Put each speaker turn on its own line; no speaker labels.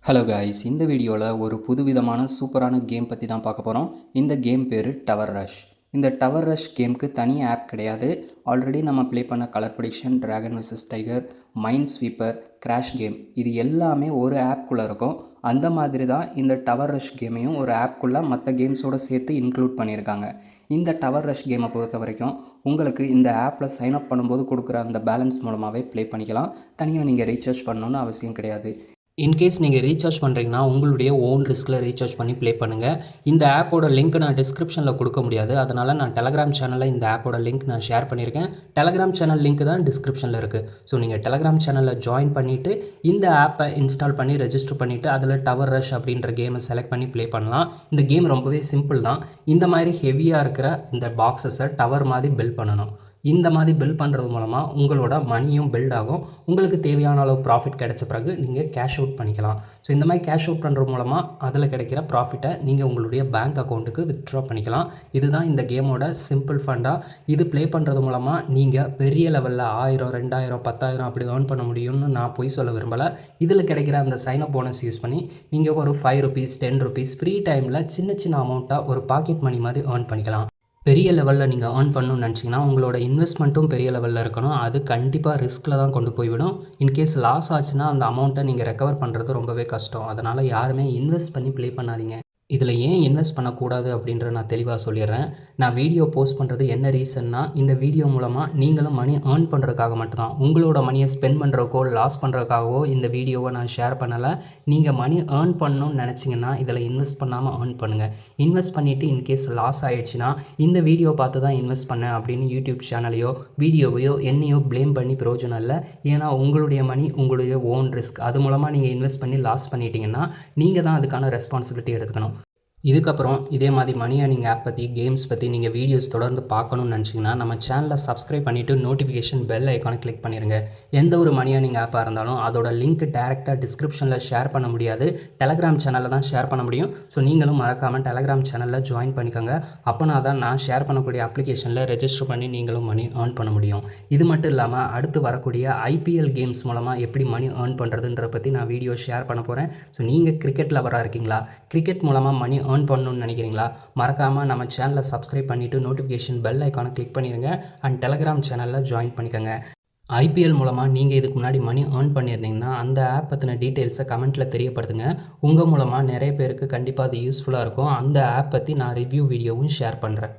Hello guys, இந்த வீடியோவில் ஒரு புதுவிதமான சூப்பரான கேம் பற்றி தான் பார்க்க போகிறோம். இந்த கேம் பேர் டவர் ரஷ். இந்த டவர் ரஷ் கேமுக்கு தனி ஆப் கிடையாது. ஆல்ரெடி நம்ம ப்ளே பண்ண colour prediction, dragon versus tiger, mind sweeper, crash game இது எல்லாமே ஒரு ஆப்குள்ளே இருக்கும். அந்த மாதிரி தான் இந்த டவர் ரஷ் கேமையும் ஒரு ஆப்குள்ளே மற்ற கேம்ஸோடு சேர்த்து இன்க்ளூட் பண்ணியிருக்காங்க. இந்த டவர் ரஷ் கேமை பொறுத்த வரைக்கும் உங்களுக்கு இந்த ஆப்பில் சைன் அப் பண்ணும்போது கொடுக்குற அந்த பேலன்ஸ் மூலமாகவே ப்ளே பண்ணிக்கலாம். தனியாக நீங்கள் ரீசார்ஜ் பண்ணணுன்னு அவசியம் கிடையாது. இன்கேஸ் நீங்கள் ரீசார்ஜ் பண்ணுறீங்கன்னா உங்களுடைய ஓன் ரிஸ்கில் ரீசார்ஜ் பண்ணி ப்ளே பண்ணுங்கள். இந்த ஆப்போட லிங்க் நான் டிஸ்கிரிப்ஷனில் கொடுக்க முடியாது. அதனால் நான் டெலகிராம் சேனலில் இந்த ஆப்போட லிங்க் நான் ஷேர் பண்ணியிருக்கேன். டெலகிராம் சேனல் லிங்க் தான் டிஸ்கிரிப்ஷனில் இருக்குது. ஸோ நீங்கள் டெலகிராம் சேனலில் ஜாயின் பண்ணிவிட்டு இந்த ஆப்பை இன்ஸ்டால் பண்ணி ரெஜிஸ்டர் பண்ணிவிட்டு அதில் டவர் ரஷ் அப்படின்ற கேமை செலக்ட் பண்ணி ப்ளே பண்ணலாம். இந்த கேம் ரொம்பவே சிம்பிள் தான். இந்த மாதிரி ஹெவியாக இருக்கிற இந்த பாக்ஸஸை டவர் மாதிரி பில்ட் பண்ணணும். இந்த மாதிரி பில்ட் பண்ணுறது மூலமாக உங்களோட மணியும் பில்ட் ஆகும். உங்களுக்கு தேவையான அளவு ப்ராஃபிட் கிடைச்ச பிறகு நீங்கள் கேஷ் அவுட் பண்ணிக்கலாம். ஸோ இந்த மாதிரி கேஷ் அவுட் பண்ணுறது மூலமாக அதில் கிடைக்கிற ப்ராஃபிட்டை நீங்கள் உங்களுடைய பேங்க் அக்கௌண்ட்டுக்கு வித்ட்ரா பண்ணிக்கலாம். இதுதான் இந்த கேமோட சிம்பிள் ஃபண்டாக. இது ப்ளே பண்ணுறது மூலமாக நீங்கள் பெரிய லெவலில் 1000, 2000, 10,000 அப்படி ஏர்ன் பண்ண முடியும்னு நான் பொய் சொல்ல விரும்பலை. இதில் கிடைக்கிற அந்த சைனப் போனஸ் யூஸ் பண்ணி நீங்கள் ஒரு ₹5, ₹10 ஃப்ரீ டைமில் சின்ன சின்ன அமௌண்ட்டாக ஒரு பாக்கெட் மணி மாதிரி ஏர்ன் பண்ணிக்கலாம். பெரிய லெவலில் நீங்கள் ஏர்ன் பண்ணணும்னு நினச்சிங்கன்னா உங்களோட இன்வெஸ்ட்மெண்ட்டும் பெரிய லெவலில் இருக்கணும். அது கண்டிப்பாக ரிஸ்கில் தான் கொண்டு போய்விடும். இன்கேஸ் லாஸ் ஆச்சுன்னா அந்த அமௌண்ட்டை நீங்கள் ரெக்கவர் பண்ணுறது ரொம்பவே கஷ்டம். அதனால் யாருமே இன்வெஸ்ட் பண்ணி ப்ளே பண்ணாதீங்க. இதில் ஏன் இன்வெஸ்ட் பண்ணக்கூடாது அப்படின்ற நான் தெளிவாக சொல்லிடுறேன். நான் வீடியோ போஸ்ட் பண்ணுறது என்ன ரீசன்னா, இந்த வீடியோ மூலமாக நீங்களும் மணி ஏர்ன் பண்ணுறதுக்காக மட்டும்தான். உங்களோட மணியை ஸ்பெண்ட் பண்ணுறக்கோ லாஸ் பண்ணுறதுக்காகவோ இந்த வீடியோவை நான் ஷேர் பண்ணலை. நீங்கள் மணி ஏர்ன் பண்ணணும்னு நினச்சிங்கன்னா இதில் இன்வெஸ்ட் பண்ணாமல் ஏர்ன் பண்ணுங்கள். இன்வெஸ்ட் பண்ணிவிட்டு இன்கேஸ் லாஸ் ஆகிடுச்சுன்னா இந்த வீடியோ பார்த்து தான் இன்வெஸ்ட் பண்ணேன் அப்படின்னு யூடியூப் சேனலையோ வீடியோவையோ என்னையோ ப்ளேம் பண்ணி பிரயோஜனம் இல்லை. ஏன்னா உங்களுடைய மணி உங்களுடைய ஓன் ரிஸ்க். அது மூலமாக நீங்கள் இன்வெஸ்ட் பண்ணி லாஸ் பண்ணிட்டீங்கன்னா நீங்கள் தான் அதுக்கான ரெஸ்பான்சிபிலிட்டி எடுத்துக்கணும். இதுக்கப்புறம் இதே மாதிரி மணி ஏர்னிங் ஆப் பற்றி, கேம்ஸ் பற்றி நீங்கள் வீடியோஸ் தொடர்ந்து பார்க்கணுன்னு நினச்சிங்கன்னா நம்ம சேனலை சப்ஸ்கிரைப் பண்ணிவிட்டு நோட்டிஃபிகேஷன் பெல் ஐக்கானை கிளிக் பண்ணிடுங்க. எந்த ஒரு மணி ஏர்னிங் ஆப்பாக இருந்தாலும் அதோட லிங்க் டேரெக்டாக டிஸ்கிரிப்ஷனில் ஷேர் பண்ண முடியாது. டெலகிராம் சேனலில் தான் ஷேர் பண்ண முடியும். ஸோ நீங்களும் மறக்காமல் டெலகிராம் சேனலில் ஜாயின் பண்ணிக்கோங்க. அப்போனா தான் நான் ஷேர் பண்ணக்கூடிய அப்ளிகேஷனில் ரெஜிஸ்டர் பண்ணி நீங்களும் மணி ஏர்ன் பண்ண முடியும். இது மட்டும் இல்லாமல் அடுத்து வரக்கூடிய IPL கேம்ஸ் மூலமாக எப்படி மணி ஏர்ன் பண்ணுறதுன்ற பற்றி நான் வீடியோ ஷேர் பண்ண போகிறேன். ஸோ நீங்கள் கிரிக்கெட் லவராக இருக்கீங்களா? கிரிக்கெட் மூலமாக மணி ஏர்ன் பண்ணணும்னு நினைக்கிறீங்களா? மறக்காமல் நம்ம சேனலை சப்ஸ்கிரைப் பண்ணிவிட்டு நோட்டிஃபிகேஷன் பெல் ஐக்கானை கிளிக் பண்ணிடுங்க. அண்ட் டெலகிராம் சேனலில் ஜாயின் பண்ணிக்கோங்க. IPL மூலமாக நீங்கள் இதுக்கு முன்னாடி மணி ஏர்ன் பண்ணியிருந்தீங்கன்னா அந்த ஆப் பற்றின டீட்டெயில்ஸை கமெண்ட்டில் தெரியப்படுத்துங்க. உங்கள் மூலமாக நிறைய பேருக்கு கண்டிப்பாக அது யூஸ்ஃபுல்லாக இருக்கும். அந்த ஆப் பற்றி நான் ரிவ்யூ வீடியோவும் ஷேர் பண்ணுறேன்.